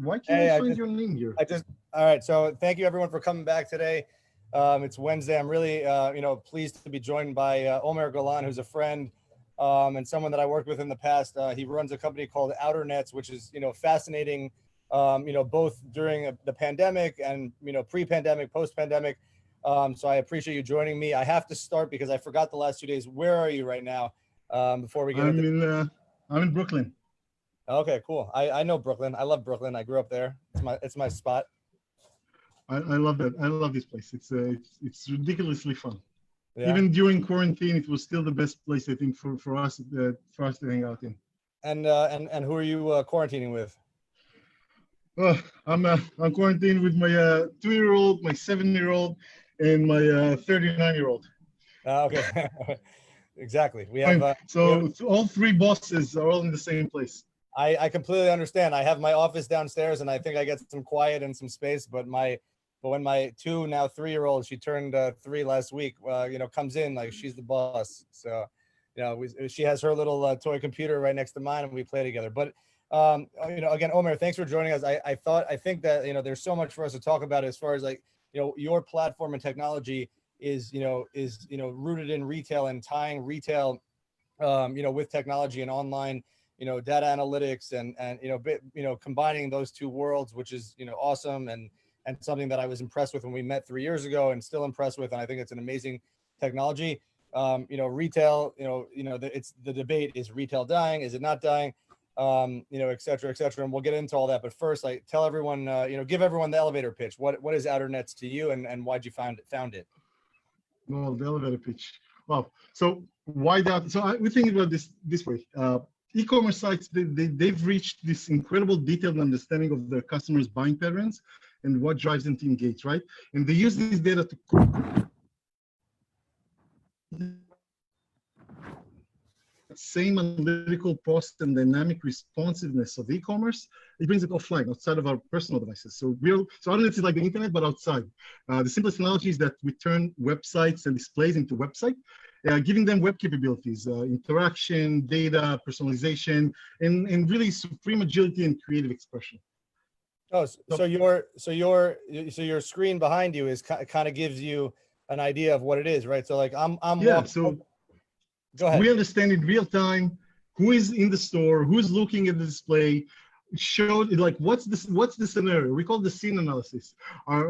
Why can't I find your name here? All right. So thank you everyone for coming back today. It's Wednesday. I'm really, pleased to be joined by Omer Golan, who's a friend and someone that I worked with in the past. He runs a company called Outernets, which is, fascinating, both during the pandemic and, pre-pandemic, post-pandemic. So I appreciate you joining me. I have to start because I forgot the last 2 days. Where are you right now? Before we get I'm in Brooklyn. Okay, cool. I know Brooklyn. I love Brooklyn. I grew up there. It's my spot. I love that. I love this place. It's ridiculously fun. Yeah. Even during quarantine, it was still the best place, I think, for us to hang out in. And who are you quarantining with? I'm quarantined with my 2-year-old, my 7-year-old, and my 39-year-old. Okay. Exactly. We have so all three bosses are all in the same place. I completely understand. I have my office downstairs, and I think I get some quiet and some space. But when my 2, now 3-year-old, she turned 3 last week, comes in, like, she's the boss. So, she has her little toy computer right next to mine, and we play together. But again, Omer, thanks for joining us. I think that there's so much for us to talk about as far as, like, your platform and technology is rooted in retail and tying retail with technology and online data analytics and combining those two worlds, which is awesome and something that I was impressed with when we met 3 years ago, and still impressed with. And I think it's an amazing technology. Retail, it's the debate: is retail dying? Is it not dying? Et cetera, et cetera. And we'll get into all that. But first, like, tell everyone, give everyone the elevator pitch. What is Outernets to you, and why'd you found it? Well, the elevator pitch. Wow. So why that? So we think about this way. E-commerce sites, they've reached this incredible detailed understanding of their customers' buying patterns and what drives them to engage, right? And they use this data to same analytical process and dynamic responsiveness of e-commerce. It brings it offline, outside of our personal devices. So Outernets is like the internet, but outside. The simplest analogy is that we turn websites and displays into website, giving them web capabilities, interaction, data, personalization, and really supreme agility and creative expression. Oh, so your screen behind you is kind of gives you an idea of what it is, right? So, like, I'm yeah. So go ahead. We understand in real time who is in the store, who's looking at the display. Showed, like, what's the scenario? We call the scene analysis.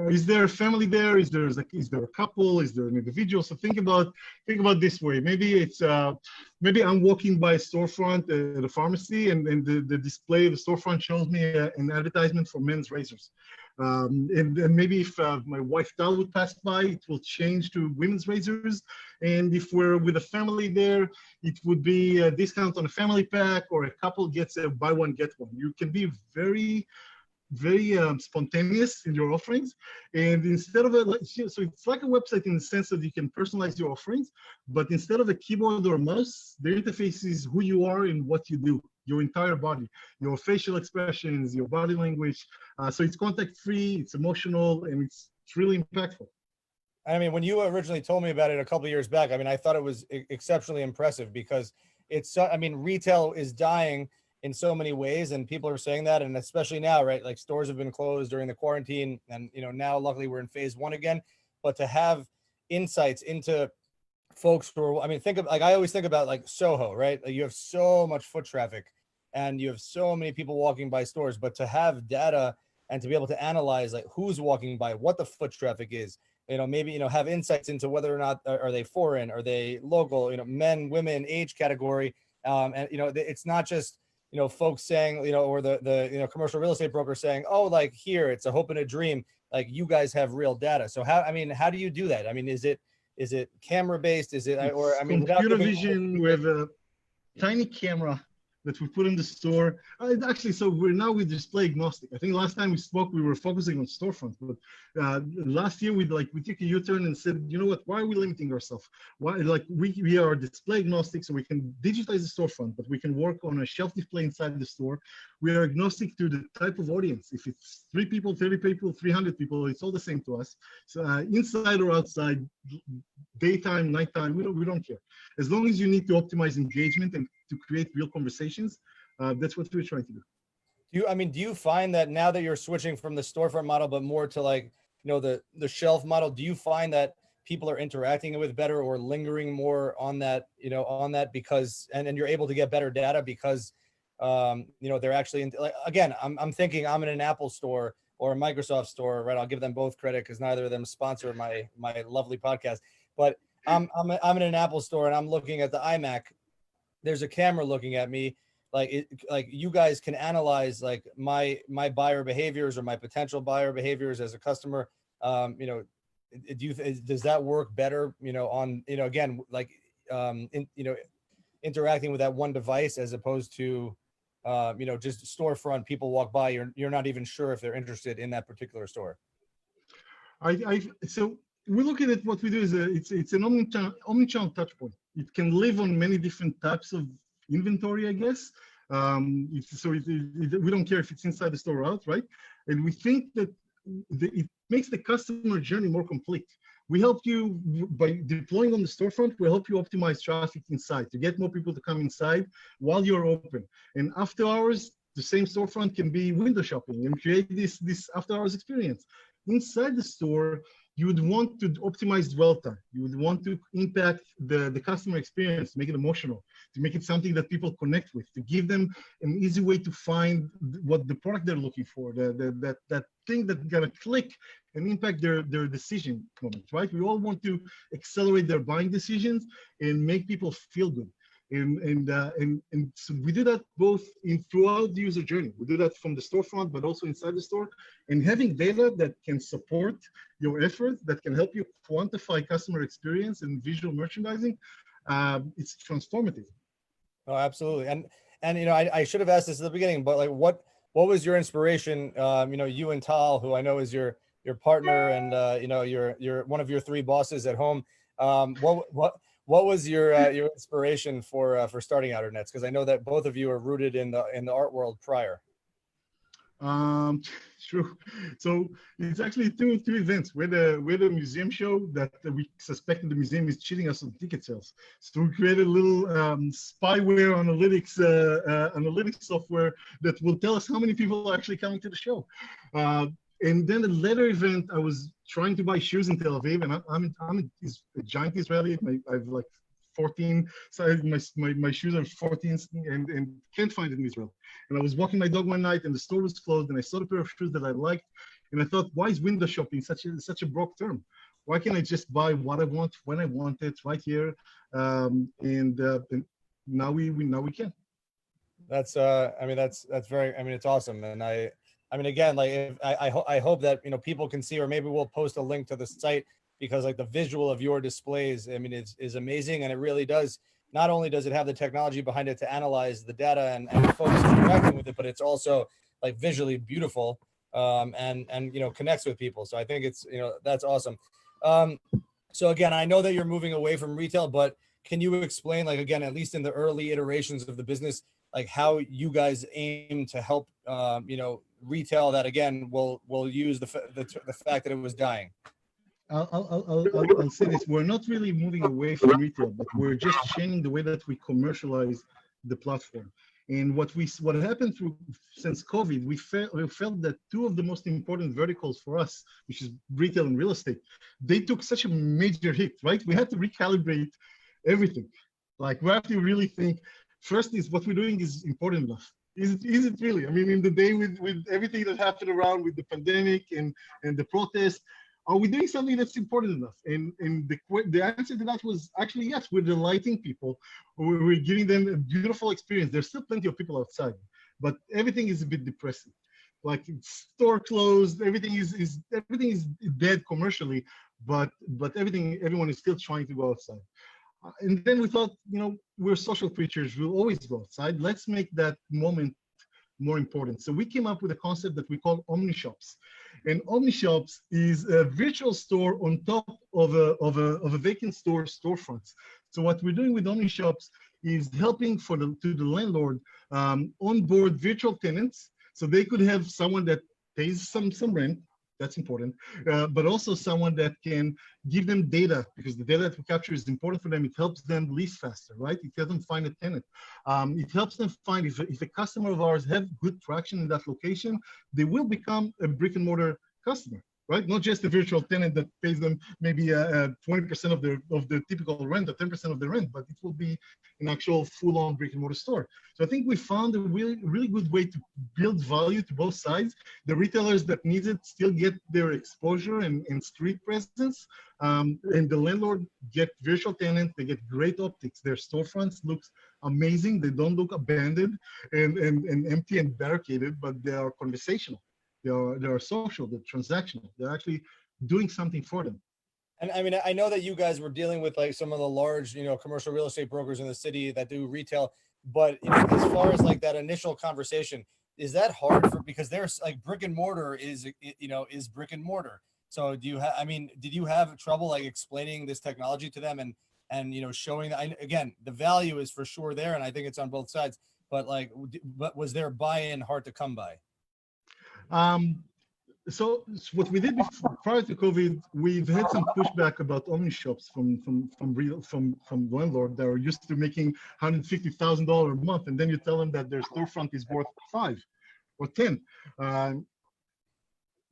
Is there a family there? Is there a couple? Is there an individual? So think about this way. Maybe it's maybe I'm walking by a storefront at a pharmacy, and the display of the storefront shows me an advertisement for men's razors. And maybe if my wife Tal would pass by, it will change to women's razors. And if we're with a family there, it would be a discount on a family pack, or a couple gets a buy one, get one. You can be very, very spontaneous in your offerings. And instead of so it's like a website in the sense that you can personalize your offerings, but instead of a keyboard or a mouse, the interface is who you are and what you do. Your entire body, your facial expressions, your body language. So it's contact-free, it's emotional, and it's really impactful. I mean, when you originally told me about it a couple of years back, I mean, I thought it was exceptionally impressive, because retail is dying in so many ways, and people are saying that, and especially now, right? Like, stores have been closed during the quarantine, and now luckily we're in phase 1 again. But to have insights into folks who are, I mean, I always think about, like, Soho, right? Like, you have so much foot traffic, and you have so many people walking by stores, but to have data and to be able to analyze, like, who's walking by, what the foot traffic is, maybe, have insights into whether or not are they foreign, are they local, men, women, age category. And, it's not just, folks saying, or the commercial real estate broker saying, oh, like, here, it's a hope and a dream. Like, you guys have real data. So how do you do that? I mean, is it camera based? Is it, or, I mean, computer vision? We have a tiny camera that we put in the store. Actually, so we're now with display agnostic. I think last time we spoke, we were focusing on storefront, but last year we took a U-turn and said, you know what, why are we limiting ourselves? Why, like, we are display agnostic, so we can digitize the storefront, but we can work on a shelf display inside the store. We are agnostic to the type of audience. If it's 3 people, 30 people, 300 people, it's all the same to us. So inside or outside, daytime, nighttime, we don't care. As long as you need to optimize engagement and to create real conversations, that's what we're trying to do. Do you find that now that you're switching from the storefront model, but more to like, the shelf model, do you find that people are interacting with better or lingering more on that, on that because, and you're able to get better data because, they're actually, like, again, I'm thinking I'm in an Apple store or a Microsoft store, right? I'll give them both credit because neither of them sponsor my lovely podcast, but I'm in an Apple store and I'm looking at the iMac. There's a camera looking at me, like you guys can analyze like my buyer behaviors or my potential buyer behaviors as a customer. Does that work better, on, again, like, interacting with that one device as opposed to, just storefront, people walk by, you're not even sure if they're interested in that particular store. So we look at it, what we do is it's an omnichannel touch point. It can live on many different types of inventory, I guess. We don't care if it's inside the store or out, right? And we think that it makes the customer journey more complete. We help you by deploying on the storefront. We help you optimize traffic inside to get more people to come inside while you're open. And after hours, the same storefront can be window shopping and create this after hours experience. Inside the store, you would want to optimize dwell time. You would want to impact the customer experience, to make it emotional, to make it something that people connect with, to give them an easy way to find what the product they're looking for, that thing that's gonna click and impact their decision moment, right? We all want to accelerate their buying decisions and make people feel good. And so we do that both throughout the user journey. We do that from the storefront, but also inside the store. And having data that can support your efforts, that can help you quantify customer experience and visual merchandising, it's transformative. Oh, absolutely. And I should have asked this at the beginning, but like, what was your inspiration? You and Tal, who I know is your partner, and you're one of your three bosses at home. What was your inspiration for starting Outernets? Because I know that both of you are rooted in the art world prior. True. So it's actually two events. We're the museum show that we suspected the museum is cheating us on ticket sales. So we created a little spyware analytics software that will tell us how many people are actually coming to the show. And then the later event, I was trying to buy shoes in Tel Aviv, and I'm a giant Israeli. I have like 14 size. My shoes are 14 and can't find it in Israel. And I was walking my dog one night, and the store was closed, and I saw the pair of shoes that I liked, and I thought, why is window shopping such a broad term? Why can't I just buy what I want when I want it right here? And now we can. That's it's awesome. And again, like, I hope that, people can see, or maybe we'll post a link to the site, because like the visual of your displays, is amazing. And it really does, not only does it have the technology behind it to analyze the data and folks interacting with it, but it's also like visually beautiful, and connects with people. So I think it's, that's awesome. So again, I know that you're moving away from retail, but can you explain, like, again, at least in the early iterations of the business, like how you guys aim to help, retail that, again, will use the fact that it was dying? I'll say this: we're not really moving away from retail, but we're just changing the way that we commercialize the platform. And what happened since COVID, we felt that two of the most important verticals for us, which is retail and real estate, they took such a major hit, right? We had to recalibrate everything. Like, we have to really think. First is, what we're doing is important enough. Is it really? I mean, in the day with everything that happened around with the pandemic and the protests, are we doing something that's important enough? And the answer to that was actually yes. We're delighting people. We're giving them a beautiful experience. There's still plenty of people outside, but everything is a bit depressing. Like, store closed, everything is dead commercially, but everyone is still trying to go outside. And then we thought, we're social creatures. We'll always go outside. Let's make that moment more important. So we came up with a concept that we call OmniShops. And OmniShops is a virtual store on top of a vacant storefront. So what we're doing with OmniShops is helping to the landlord onboard virtual tenants, so they could have someone that pays some rent, That's important. But also someone that can give them data, because the data that we capture is important for them. It helps them lease faster, right? It helps them find a tenant. It helps them find, if a customer of ours have good traction in that location, they will become a brick and mortar customer, right? Not just a virtual tenant that pays them maybe 20% of the typical rent or 10% of the rent, but it will be an actual full-on brick and mortar store. So I think we found a really good way to build value to both sides. The retailers that need it still get their exposure and street presence, and the landlord get virtual tenant. They get great optics. Their storefronts looks amazing. They don't look abandoned and empty and barricaded, but they are conversational. They are social, they're transactional. They're actually doing something for them. And I mean, I know that you guys were dealing with like some of the large, commercial real estate brokers in the city that do retail, but as far as like that initial conversation, is that hard because there's like brick and mortar is brick and mortar. So did you have trouble like explaining this technology to them and showing that, again, the value is for sure there. And I think it's on both sides, but was their buy-in hard to come by? So what we did prior to COVID, we've had some pushback about omni shops from landlord that are used to making $150,000 a month, and then you tell them that their storefront is worth 5 or 10.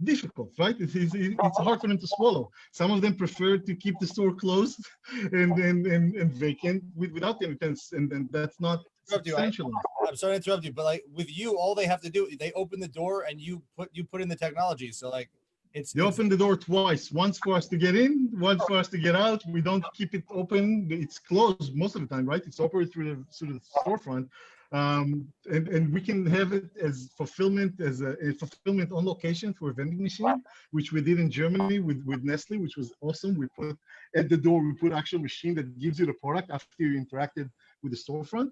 Difficult, right? It's hard for them to swallow. Some of them prefer to keep the store closed and vacant without the tenants, and that's not substantial. I'm sorry to interrupt you, but like with you, all they have to do, they open the door and you put in the technology. So like they open the door twice, once for us to get in, once for us to get out. We don't keep it open. It's closed most of the time, right? It's operated through the storefront. And we can have it as fulfillment, fulfillment on location for a vending machine, which we did in Germany with Nestle, which was awesome. We put at the door, we put actual machine that gives you the product after you interacted with the storefront.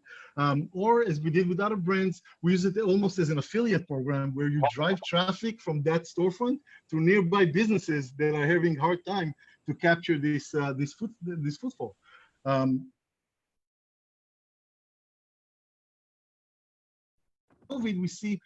Or as we did with other brands, we use it almost as an affiliate program where you drive traffic from that storefront to nearby businesses that are having a hard time to capture this footfall. COVID, we see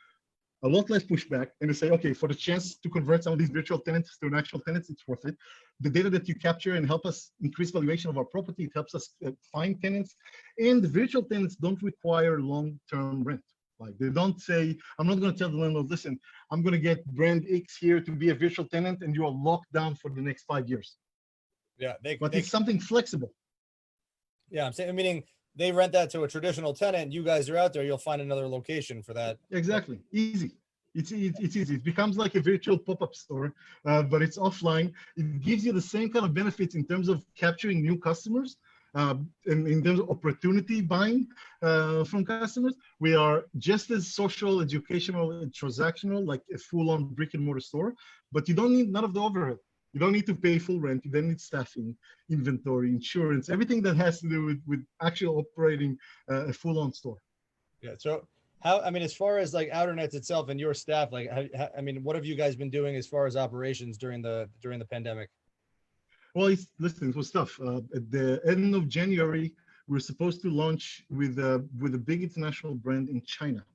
a lot less pushback, and they say, okay, for the chance to convert some of these virtual tenants to an actual tenants, it's worth it. The data that you capture and help us increase valuation of our property, it helps us find tenants, and the virtual tenants don't require long-term rent. Like they don't say, I'm not going to tell the landlord, listen, I'm going to get brand X here to be a virtual tenant, and you are locked down for the next 5 years. Yeah, it's something flexible. Yeah, I'm saying, meaning they rent that to a traditional tenant. You guys are out there, you'll find another location for that. Exactly. Easy. It's easy. It becomes like a virtual pop-up store, but it's offline. It gives you the same kind of benefits in terms of capturing new customers, and in terms of opportunity buying from customers. We are just as social, educational, and transactional, like a full-on brick and mortar store, but you don't need none of the overhead. You don't need to pay full rent. You don't need staffing, inventory, insurance, everything that has to do with actual operating a full-on store. Yeah. So how, as far as like Outernets itself and your staff, like, what have you guys been doing as far as operations during the pandemic? Well, it was tough. At the end of January, we were supposed to launch with a big international brand in China.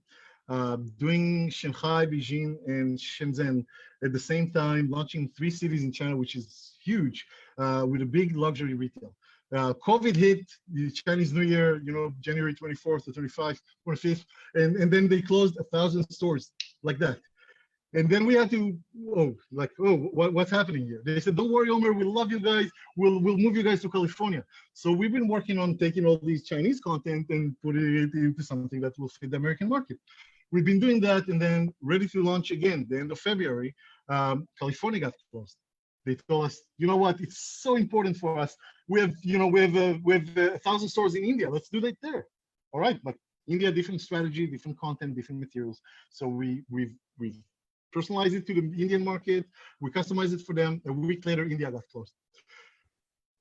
Doing Shanghai, Beijing, and Shenzhen at the same time, launching 3 cities in China, which is huge, with a big luxury retail. COVID hit, the Chinese New Year, January 24th or 25th, and then they closed 1,000 stores like that. And then we had to, what's happening here? They said, don't worry, Omer, we love you guys. We'll move you guys to California. So we've been working on taking all these Chinese content and putting it into something that will fit the American market. We've been doing that, and then ready to launch again, the end of February, California got closed. They told us, you know what, it's so important for us. We have 1,000 stores in India. Let's do that there. All right, but India, different strategy, different content, different materials. So we've personalized it to the Indian market. We customized it for them. A week later, India got closed.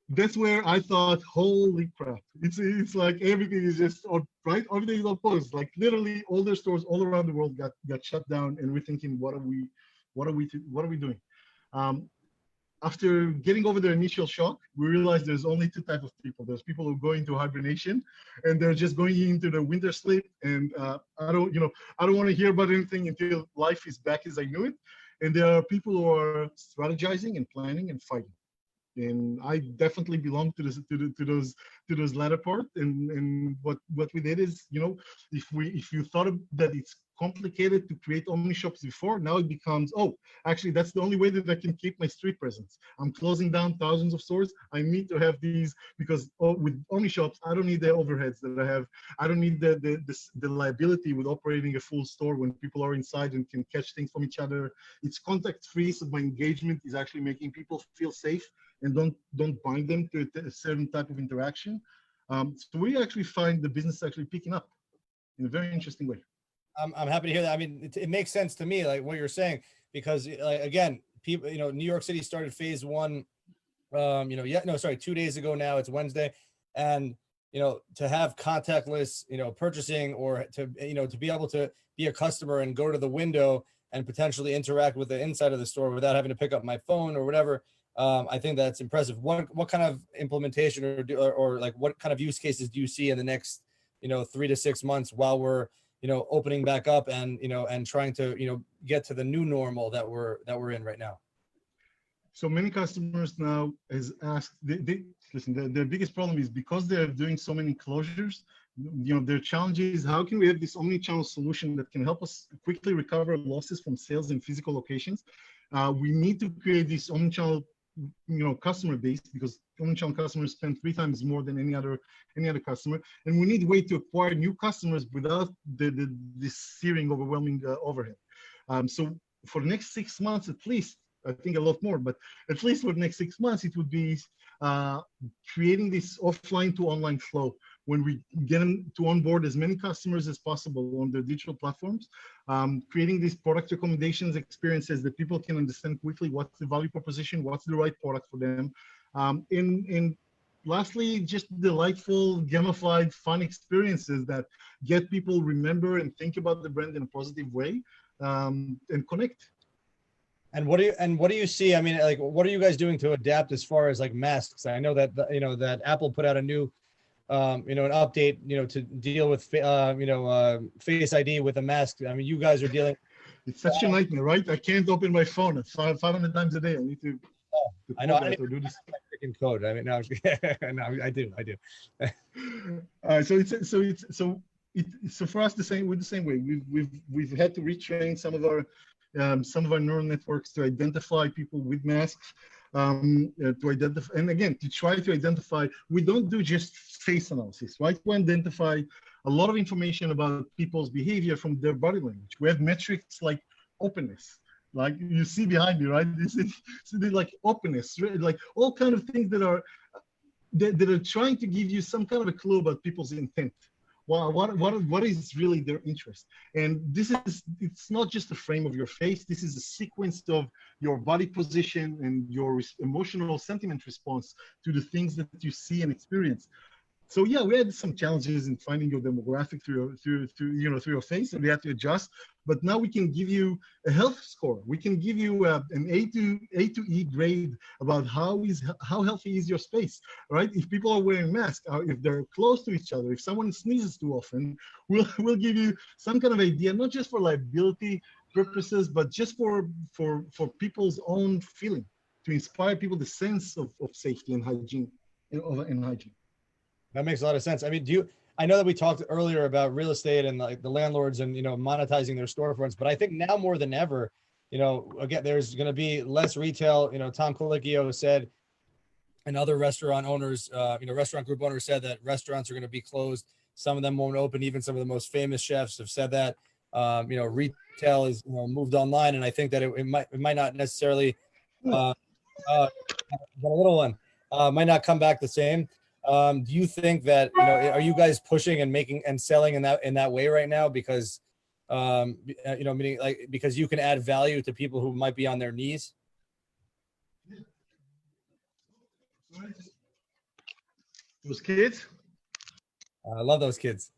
That's where I thought, holy crap! It's like everything is just on, right. Everything is on pause. Like literally, all their stores all around the world got shut down, and we're thinking, what are we doing? after getting over their initial shock, we realized there's only two types of people. There's people who go into hibernation, and they're just going into the winter sleep. And I don't want to hear about anything until life is back as I knew it. And there are people who are strategizing and planning and fighting. And I definitely belong to this to those latter part. And what we did is, if you thought that it's complicated to create omni shops before, now it becomes, oh, actually that's the only way that I can keep my street presence. I'm closing down thousands of stores. I need to have these because with omni shops, I don't need the overheads that I have. I don't need the liability with operating a full store when people are inside and can catch things from each other. It's contact free, so my engagement is actually making people feel safe and don't bind them to a certain type of interaction. So we actually find the business actually picking up in a very interesting way. I'm happy to hear that. I mean, it makes sense to me, like what you're saying, because again, people, New York City started phase one, 2 days ago now. It's Wednesday, and to have contactless, purchasing, or to be able to be a customer and go to the window and potentially interact with the inside of the store without having to pick up my phone or whatever. I think that's impressive. What kind of implementation or like what kind of use cases do you see in the next 3 to 6 months while we're opening back up and and trying to get to the new normal that we're in right now? So many customers now has asked. Listen, their biggest problem is because they're doing so many closures. Their challenge is how can we have this omni-channel solution that can help us quickly recover losses from sales in physical locations. We need to create this omni-channel customer base because omnichannel customers spend 3 times more than any other customer, and we need a way to acquire new customers without this searing, overwhelming overhead. So for the next 6 months at least, I think a lot more, but at least for the next 6 months, it would be creating this offline to online flow. When we get them to onboard as many customers as possible on their digital platforms, creating these product recommendations experiences that people can understand quickly what's the value proposition, what's the right product for them. And lastly, just delightful, gamified, fun experiences that get people remember and think about the brand in a positive way, and connect. And what do you see? I mean, like, what are you guys doing to adapt as far as like masks? I know that that Apple put out a new an update, to deal with, Face ID with a mask. I mean, you guys are dealing. It's such a nightmare, right? I can't open my phone 500 times a day. I need to. I know. I do this freaking code. I mean, no, no, I do. So for us, we're the same way. We've had to retrain some of our neural networks to identify people with masks. To identify, and again, to try to identify, we don't do just face analysis, right? We identify a lot of information about people's behavior from their body language. We have metrics like openness, like you see behind me, right? This is like openness, like all kind of things that are trying to give you some kind of a clue about people's intent. Well, what is really their interest? And it's not just the frame of your face. This is a sequence of your body position and your emotional sentiment response to the things that you see and experience. So yeah, we had some challenges in finding your demographic through your face, and we had to adjust. But now we can give you a health score. We can give you an A to E grade about how healthy is your space, right? If people are wearing masks, if they're close to each other, if someone sneezes too often, we'll give you some kind of idea, not just for liability purposes, but just for people's own feeling, to inspire people the sense of safety and hygiene. That makes a lot of sense. I mean, I know that we talked earlier about real estate and like the landlords and, monetizing their storefronts, but I think now more than ever, again, there's going to be less retail. Tom Colicchio said, and other restaurant owners, restaurant group owners said that restaurants are going to be closed. Some of them won't open. Even some of the most famous chefs have said that. Retail is moved online, and I think that it might not necessarily, the little one might not come back the same. Do you think that are you guys pushing and making and selling in that way right now because meaning like because you can add value to people who might be on their knees? Those kids, I love those kids.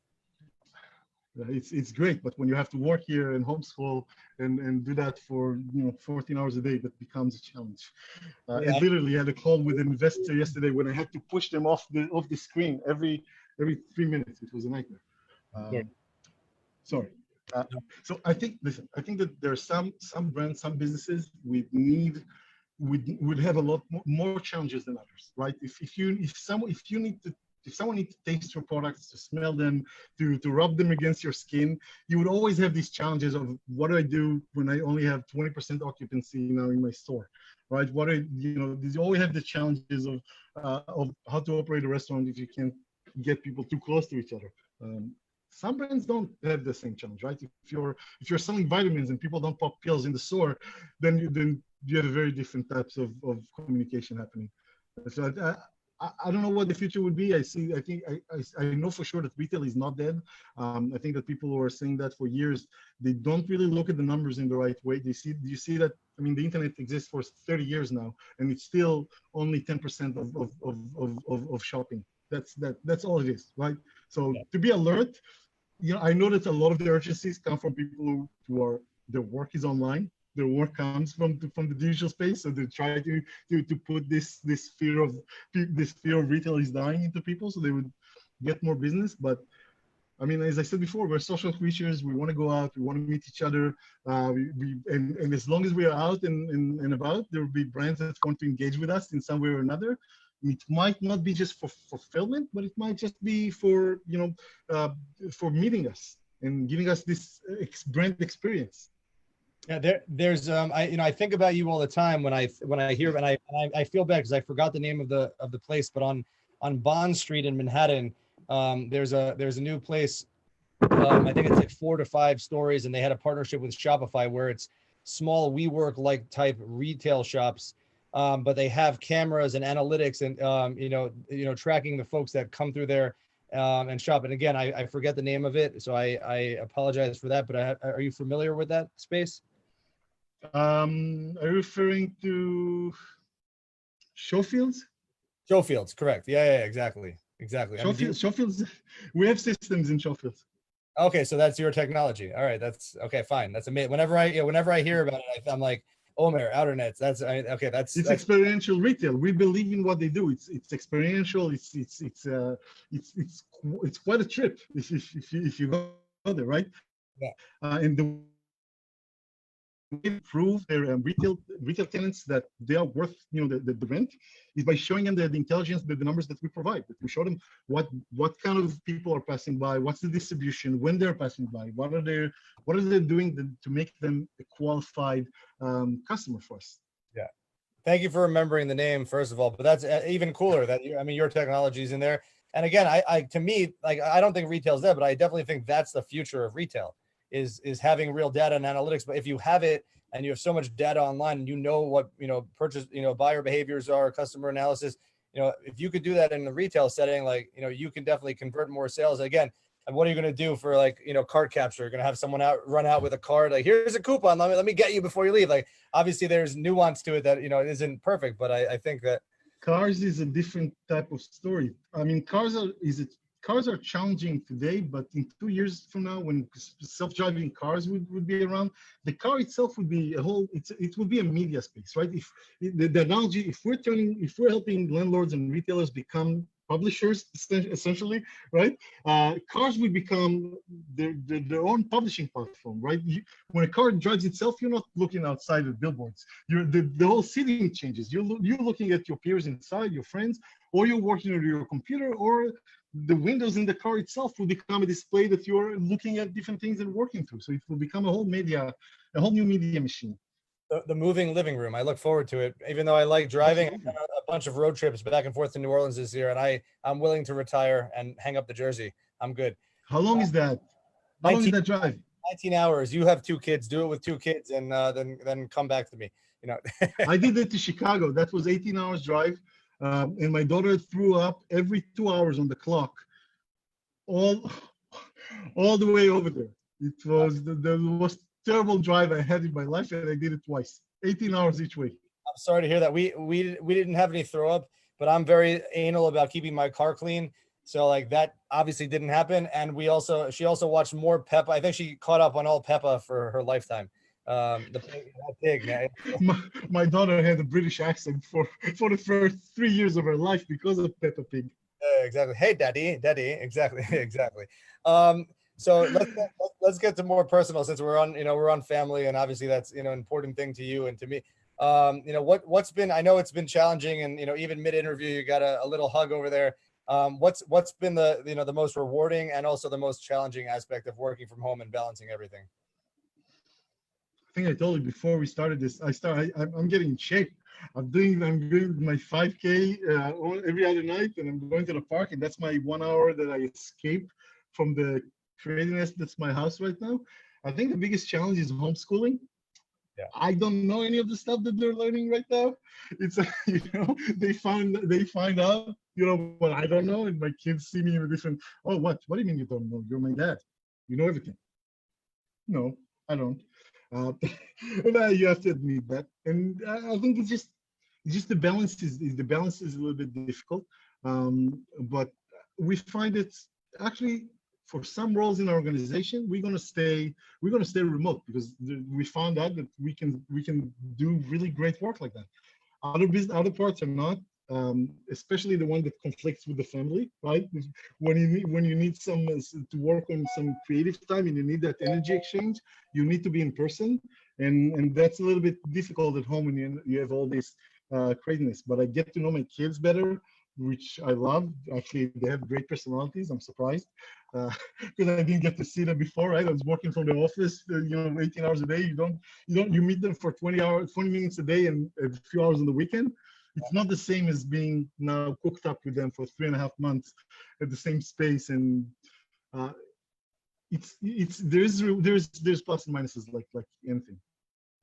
It's great, but when you have to work here and homeschool and do that for 14 hours a day, that becomes a challenge. I Yeah. literally had a call with an investor yesterday when I had to push them off the screen every 3 minutes. It was a nightmare. Sure. Sorry. So I think, listen, I think that there are some brands, some businesses would have a lot more challenges than others, right? If someone needs to taste your products, to smell them, to rub them against your skin, you would always have these challenges of what do I do when I only have 20% occupancy now in my store, right? You always have the challenges of how to operate a restaurant if you can't get people too close to each other. Some brands don't have the same challenge, right? If you're selling vitamins and people don't pop pills in the store, then you have a very different types of communication happening. So I don't know what the future would be. I know for sure that retail is not dead. I think that people who are saying that for years, they don't really look at the numbers in the right way. Do you see that? I mean, the internet exists for 30 years now, and it's still only 10% of shopping. That's all it is, right? So to be alert, I know that a lot of the urgencies come from people who are their work is online. Their work comes from the digital space, so they try to put this fear of retail is dying into people, so they would get more business. But I mean, as I said before, we're social creatures. We want to go out. We want to meet each other. And as long as we are out and about, there will be brands that want to engage with us in some way or another. It might not be just for fulfillment, but it might just be for meeting us and giving us this brand experience. Yeah, there's I think about you all the time when I hear, and I feel bad because I forgot the name of the place, but on Bond Street in Manhattan, there's a new place. I think it's like 4 to 5 stories, and they had a partnership with Shopify where it's small WeWork like type retail shops, but they have cameras and analytics and tracking the folks that come through there and shop. And again, I forget the name of it, so I apologize for that. But are you familiar with that space? Are you referring to Showfields? Showfields, correct. Yeah, exactly. Showfields, we have systems in Showfields. Okay, so that's your technology. All right, that's okay. Fine, that's amazing. Whenever I hear about it, I'm like, Omer, Outernets. That's experiential retail. We believe in what they do. It's experiential. It's quite a trip if you go there, right? Yeah. And the prove their retail tenants that they are worth the rent is by showing them the intelligence, the numbers that we provide. That we show them what kind of people are passing by, what's the distribution, when they're passing by, what are they doing to make them a qualified customer for us. Yeah, thank you for remembering the name first of all, but that's even cooler that your technology is in there. And again, to me, like, I don't think retail's dead, but I definitely think that's the future of retail. Is having real data and analytics. But if you have it and you have so much data online and what purchase buyer behaviors are, customer analysis, if you could do that in the retail setting, like you can definitely convert more sales. Again, and what are you going to do for cart capture? You're going to have someone run out with a card, like, here's a coupon, let me get you before you leave. Like, obviously there's nuance to it that it isn't perfect, but I think that cars is a different type of story. I mean, cars are challenging today, but in 2 years from now, when self-driving cars would be around, the car itself would be it would be a media space, right? If the analogy, if we're helping landlords and retailers become publishers, essentially, right? Cars would become their own publishing platform, right? When a car drives itself, you're not looking outside of billboards. The whole setting changes. You're looking at your peers inside, your friends, or you're working on your computer, or the windows in the car itself will become a display that you're looking at different things and working through. So it will become a whole new media machine. The moving living room. I look forward to it. Even though I like driving, I've done a bunch of road trips back and forth to New Orleans this year, and I'm willing to retire and hang up the jersey. I'm good. How long is that? How long is that drive? 19 hours. You have 2 kids. Do it with 2 kids, and then come back to me. I did it to Chicago. That was 18 hours drive. And my daughter threw up every 2 hours on the clock, all the way over there. It was the most terrible drive I had in my life, and I did it twice, 18 hours each way. I'm sorry to hear that. We didn't have any throw up, but I'm very anal about keeping my car clean. So like that obviously didn't happen. And she also watched more Peppa. I think she caught up on all Peppa for her lifetime. The pig, man. My daughter had a British accent for the first 3 years of her life because of Peppa Pig. Exactly. Hey, daddy. Exactly, exactly. So let's get to more personal, since we're on, we're on family, and obviously that's, an important thing to you and to me. What's been, I know it's been challenging, and even mid interview you got a little hug over there. What's been the, the most rewarding and also the most challenging aspect of working from home and balancing everything? I think I told you before we started this. I'm getting in shape. I'm doing my 5K every other night, and I'm going to the park, and that's my 1 hour that I escape from the craziness that's my house right now. I think the biggest challenge is homeschooling. Yeah. I don't know any of the stuff that they're learning right now. It's they find out what I don't know, and my kids see me in a different. Oh, what do you mean you don't know? You're my dad. You know everything. No, I don't. Uh, and you have to admit that. And I think it's just the balance is a little bit difficult. But we find it actually for some roles in our organization, we're gonna stay remote because we found out that we can do really great work like that. Other parts are not, especially the one that conflicts with the family, right? When you need some to work on some creative time and you need that energy exchange, you need to be in person, and that's a little bit difficult at home when you have all this craziness. But I get to know my kids better, which I love. Actually, they have great personalities. I'm surprised because I didn't get to see them before, right? I was working from the office, 18 hours a day. You meet them for 20 minutes a day and a few hours on the weekend. It's not the same as being now cooked up with them for 3.5 months at the same space. And uh, there's plus and minuses like anything.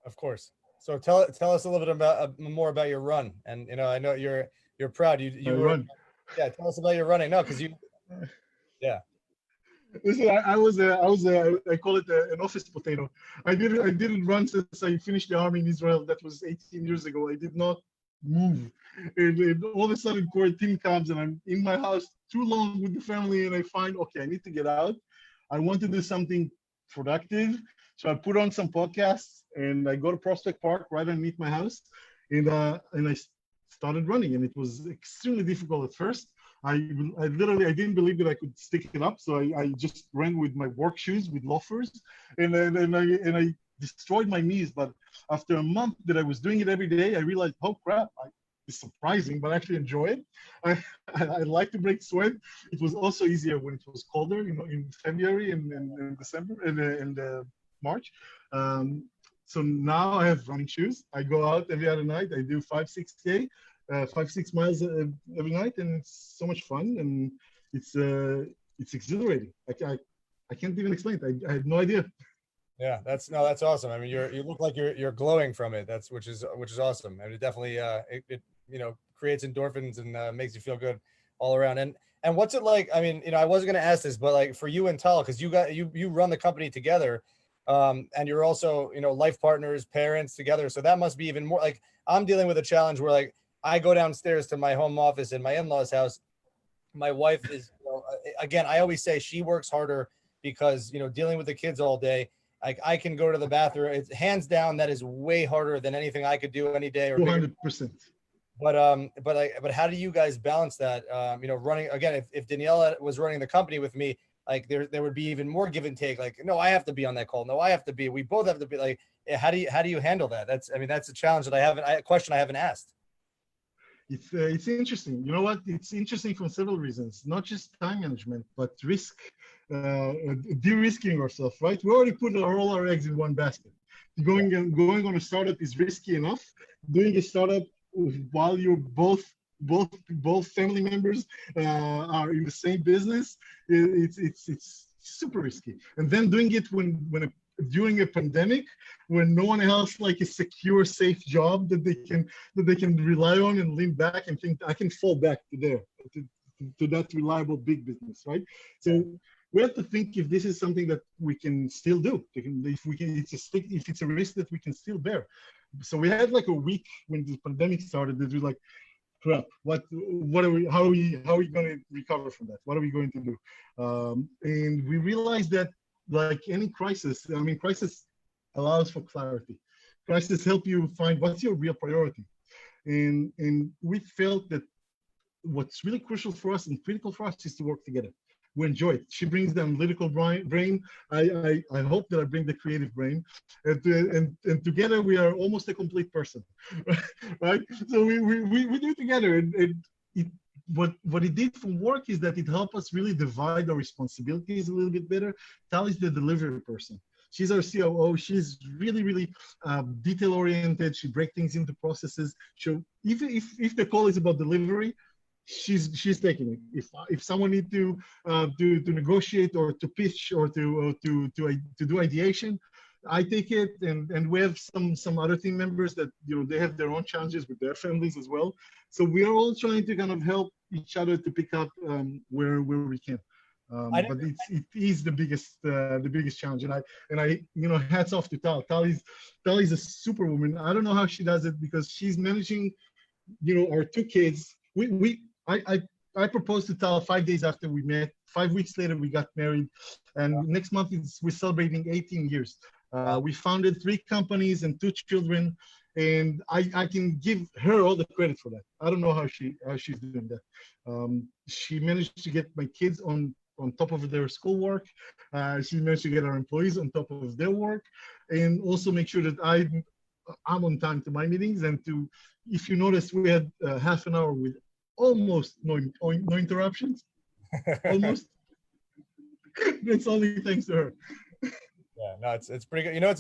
Of course. So tell us a little bit about more about your run. And I know you're proud. You were Run. Yeah. Tell us about your running. No, because yeah. Listen, I call it an office potato. I didn't run since I finished the army in Israel. That was 18 years ago. I did not move. And all of a sudden, quarantine comes, and I'm in my house too long with the family, and I find, okay, I need to get out. I want to do something productive, so I put on some podcasts, and I go to Prospect Park right underneath my house, and I started running, and it was extremely difficult at first. I didn't believe that I could stick it up, so I just ran with my work shoes with loafers, and I destroyed my knees. But after a month that I was doing it every day, I realized, oh crap, it's surprising, but I actually enjoy it. I like to break sweat. It was also easier when it was colder, in February and December and March. So now I have running shoes. I go out every other night. I do 5-6K, 5-6 miles every night, and it's so much fun, and it's exhilarating. I can't even explain it. I had no idea. Yeah, that's awesome. I mean, you look like you're glowing from it. Which is awesome. And it definitely it creates endorphins and makes you feel good all around. And what's it like? I mean, I wasn't going to ask this, but like for you and Tal, because you run the company together, and you're also life partners, parents together. So that must be even more like I'm dealing with a challenge where like I go downstairs to my home office in my in-laws' house. My wife is again, I always say she works harder because dealing with the kids all day. Like I can go to the bathroom. It's hands down that is way harder than anything I could do any day. Or 200%. But how do you guys balance that? Running again. If Daniela was running the company with me, like there would be even more give and take. Like no, I have to be on that call. No, I have to be. We both have to be. Like how do you handle that? That's a challenge that a question I haven't asked. It's interesting. You know what? It's interesting for several reasons, not just time management, but de-risking ourselves, right? We already put all our eggs in one basket. Going on a startup is risky enough. Doing a startup while you're both family members are in the same business, it's super risky. And then doing it during a pandemic, when no one else like a secure, safe job that they can rely on and lean back and think I can fall back to that reliable big business, right? So we have to think if this is something that we can still do. If it's a risk that we can still bear. So we had like a week when the pandemic started that we like, crap, what are we, how are we going to recover from that? What are we going to do? And we realized that, like any crisis, I mean, crisis allows for clarity. Crisis help you find what's your real priority. And we felt that what's really crucial for us and critical for us is to work together. We enjoy it. She brings the analytical brain. I hope that I bring the creative brain, and together we are almost a complete person, right? So we do it together, and it, what it did from work is that it helped us really divide our responsibilities a little bit better. Tal is the delivery person. She's our COO. She's really detail oriented. She breaks things into processes. So even if the call is about delivery, she's taking it. If someone need to negotiate or to pitch or to do ideation, I take it. And we have some other team members that, you know, they have their own challenges with their families as well. So we are all trying to kind of help each other to pick up where we can. But it is the biggest challenge, and I you know, hats off to Tal. Tal is a superwoman. I don't know how she does it, because she's managing, you know, our two kids. I proposed to Tal 5 days after we met. 5 weeks later, we got married, and next month we're celebrating 18 years. We founded 3 companies and 2 children, and I can give her all the credit for that. I don't know how she's doing that. She managed to get my kids on top of their schoolwork. She managed to get our employees on top of their work, and also make sure that I'm on time to my meetings. And if you notice, we had half an hour with almost no interruptions. Almost. It's only thanks to her. Yeah, no, it's pretty good. You know,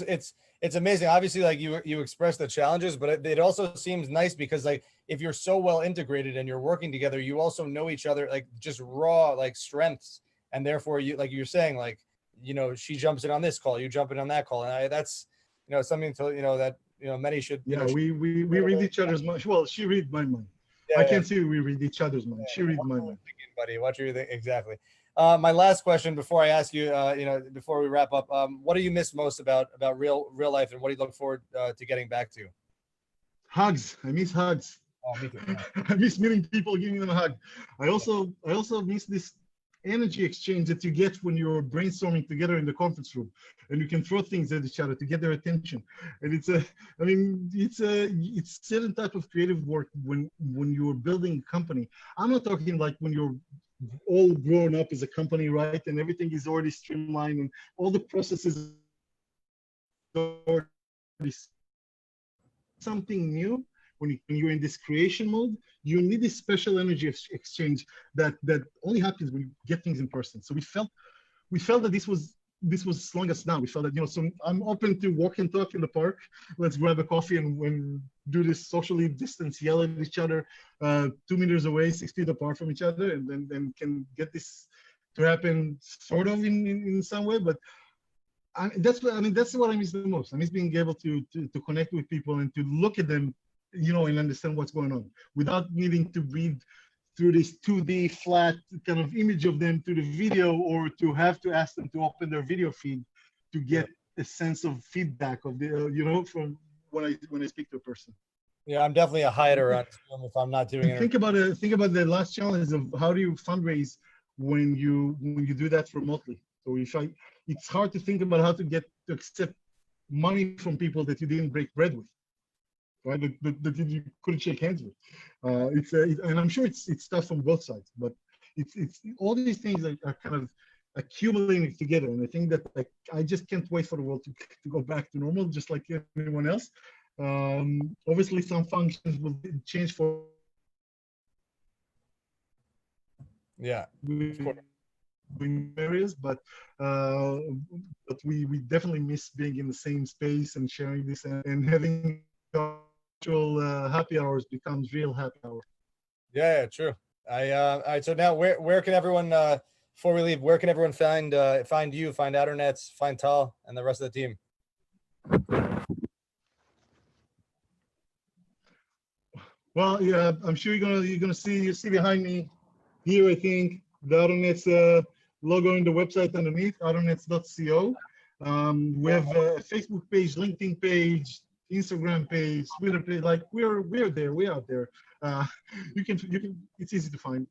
it's amazing. Obviously, like you expressed the challenges, but it also seems nice because, like, if you're so well integrated and you're working together, you also know each other, like, just raw, like, strengths, and therefore you, like you're saying, like, you know, she jumps in on this call, you jump in on that call, and that's, you know, something to, you know, that, you know, many should. Yeah, we read each other's mind. Well, she read my mind. Yeah, I can't say we read each other's mind. She read my mind. Buddy, what you think exactly? My last question before I ask you, you know, before we wrap up, what do you miss most about real life, and what do you look forward to getting back to? Hugs. I miss hugs. Oh, me too. I miss meeting people, giving them a hug. I also miss this energy exchange that you get when you're brainstorming together in the conference room, and you can throw things at each other to get their attention. And it's certain type of creative work when you're building a company. I'm not talking like when you're all grown up as a company, right? And everything is already streamlined and all the processes already something new. When you're in this creation mode, you need this special energy exchange that only happens when you get things in person. So we felt that this was slowing us down. We felt that, you know, so I'm open to walk and talk in the park. Let's grab a coffee and do this socially distance, yell at each other 2 meters away, 6 feet apart from each other, and then can get this to happen sort of in some way. But that's what I miss the most. I miss being able to connect with people and to look at them, you know, and understand what's going on without needing to read through this 2D flat kind of image of them to the video, or to have to ask them to open their video feed to get a sense of feedback of the, you know, from when I speak to a person. Yeah, I'm definitely a hider on Zoom if I'm not doing it. Think about the last challenge of how do you fundraise when you do that remotely. So it's hard to think about how to accept money from people that you didn't break bread with, right? That you couldn't shake hands with. And I'm sure it's tough from both sides, but it's all these things are kind of accumulating together. And I think that, like, I just can't wait for the world to go back to normal, just like everyone else. Obviously, some functions will change for areas, but we definitely miss being in the same space and sharing this and having actual happy hours becomes real happy hours. Yeah, true. All right. So now, where can everyone, before we leave, where can everyone find you, find Outernets, find Tal, and the rest of the team? Well, yeah, I'm sure you're gonna see behind me here, I think, the Outernets logo in the website underneath, outernets.co. We have a Facebook page, LinkedIn page, Instagram page, Twitter page. Like we're there, we're out there. You can. It's easy to find.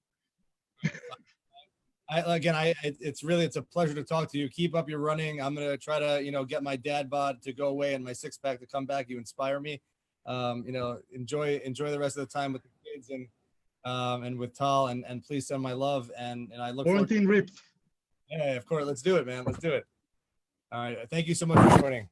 It's a pleasure to talk to you. Keep up your running. I'm gonna try to get my dad bod to go away and my six pack to come back. You inspire me. Enjoy the rest of the time with the kids and with Tal, and please send my love, and I look forward to. Quarantine ripped. Yeah, of course. Let's do it, man. Let's do it. All right. Thank you so much for joining.